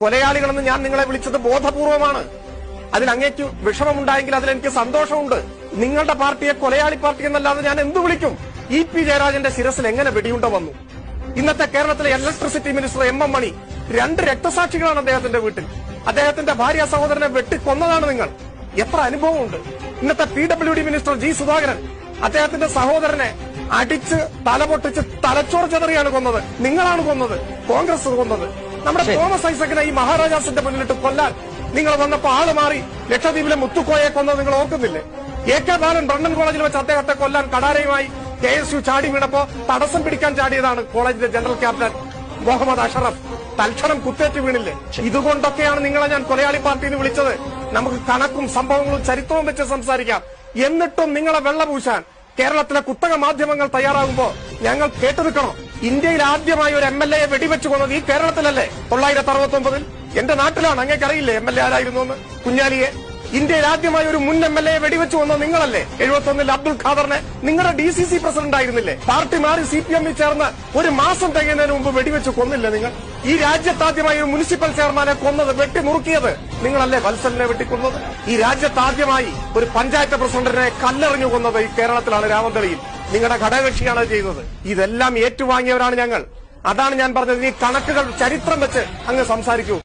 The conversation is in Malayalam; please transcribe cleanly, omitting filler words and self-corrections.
കൊലയാളികളെന്ന് ഞാൻ നിങ്ങളെ വിളിച്ചത് ബോധപൂർവമാണ്. അതിൽ അങ്ങേക്ക് വിഷമമുണ്ടായെങ്കിൽ അതിലെനിക്ക് സന്തോഷമുണ്ട്. നിങ്ങളുടെ പാർട്ടിയെ കൊലയാളി പാർട്ടി എന്നല്ലാതെ ഞാൻ എന്തു വിളിക്കും? EP ജയരാജന്റെ ശിരസിൽ എങ്ങനെ വെടിയുണ്ട വന്നു? ഇന്നത്തെ കേരളത്തിലെ ഇലക്ട്രിസിറ്റി മിനിസ്റ്റർ M M മണി 2 രക്തസാക്ഷികളാണ് അദ്ദേഹത്തിന്റെ വീട്ടിൽ. അദ്ദേഹത്തിന്റെ ഭാര്യ സഹോദരനെ വെട്ടിക്കൊന്നതാണ് നിങ്ങൾ. എത്ര അനുഭവമുണ്ട്. ഇന്നത്തെ PWD മിനിസ്റ്റർ G സുധാകരൻ അദ്ദേഹത്തിന്റെ സഹോദരനെ അടിച്ച് തലപൊട്ടിച്ച് തലച്ചോറ് ചെതറിയാണ് കൊന്നത്. നിങ്ങളാണ് കൊന്നത്, കോൺഗ്രസ് കൊന്നത്. നമ്മുടെ തോമസ് ഐസക്കിനെ ഈ മഹാരാജാസിന്റെ മുന്നിലിട്ട് കൊല്ലാൻ നിങ്ങൾ വന്നപ്പോ ആള് മാറി ലക്ഷദ്വീപിലെ മുത്തുക്കോയെ കൊന്നത് നിങ്ങൾ ഓർക്കുന്നില്ലേ? AK ബാലൻ ബ്രണ്ണൻ കോളേജിൽ വെച്ച് അദ്ദേഹത്തെ കൊല്ലാൻ കടാരയുമായി KSU ചാടി വീണപ്പോ തടസ്സം പിടിക്കാൻ ചാടിയതാണ് കോളേജിലെ ജനറൽ ക്യാപ്റ്റൻ മുഹമ്മദ് അഷറഫ്. തൽക്ഷണം കുത്തേറ്റ് വീണില്ലേ? ഇതുകൊണ്ടൊക്കെയാണ് നിങ്ങളെ ഞാൻ കൊലയാളി പാർട്ടി എന്ന് വിളിച്ചത്. നമുക്ക് കണക്കും സംഭവങ്ങളും ചരിത്രവും വെച്ച് സംസാരിക്കാം. എന്നിട്ടും നിങ്ങളെ വെള്ളപൂശാൻ കേരളത്തിലെ കുത്തക മാധ്യമങ്ങൾ തയ്യാറാകുമ്പോ ഞങ്ങൾ കേട്ടുനിൽക്കണം. ഇന്ത്യയിൽ ആദ്യമായി ഒരു MLA വെടിവെച്ചു കൊന്നത് ഈ കേരളത്തിലല്ലേ? 969 എന്റെ നാട്ടിലാണ്. അങ്ങേക്കറിയില്ലേ MLA ആരായിരുന്നു എന്ന്? കുഞ്ഞാലിയെ. ഇന്ത്യയിൽ ആദ്യമായി ഒരു മുൻ MLA വെടിവെച്ചു കൊന്നത് നിങ്ങളല്ലേ? 71 അബ്ദുൽ ഖാദറിനെ നിങ്ങളുടെ DCC പ്രസിഡന്റ് ആയിരുന്നില്ലേ? പാർട്ടി മാറി CPM ചേർന്ന് ഒരു മാസം തികയുന്നതിന് മുമ്പ് വെടിവെച്ച് കൊന്നില്ലേ നിങ്ങൾ? ഈ രാജ്യത്താദ്യമായി ഒരു മുനിസിപ്പൽ ചെയർമാനെ കൊന്നത്, വെട്ടിമുറുക്കിയത് നിങ്ങളല്ലേ? വത്സലിനെ വെട്ടിക്കൊന്നത്. ഈ രാജ്യത്താദ്യമായി ഒരു പഞ്ചായത്ത് പ്രസിഡന്റിനെ കല്ലെറിഞ്ഞു കൊന്നത് ഈ കേരളത്തിലാണ്, രാമന്തളിയിൽ. നിങ്ങളുടെ ഘടകകക്ഷിയാണ് ചെയ്തത്. ഇതെല്ലാം ഏറ്റുവാങ്ങിയവരാണ് ഞങ്ങൾ. അതാണ് ഞാൻ പറഞ്ഞത്. ഈ കണക്കുകൾ ചരിത്രം വെച്ച് അങ്ങ് സംസാരിക്കൂ.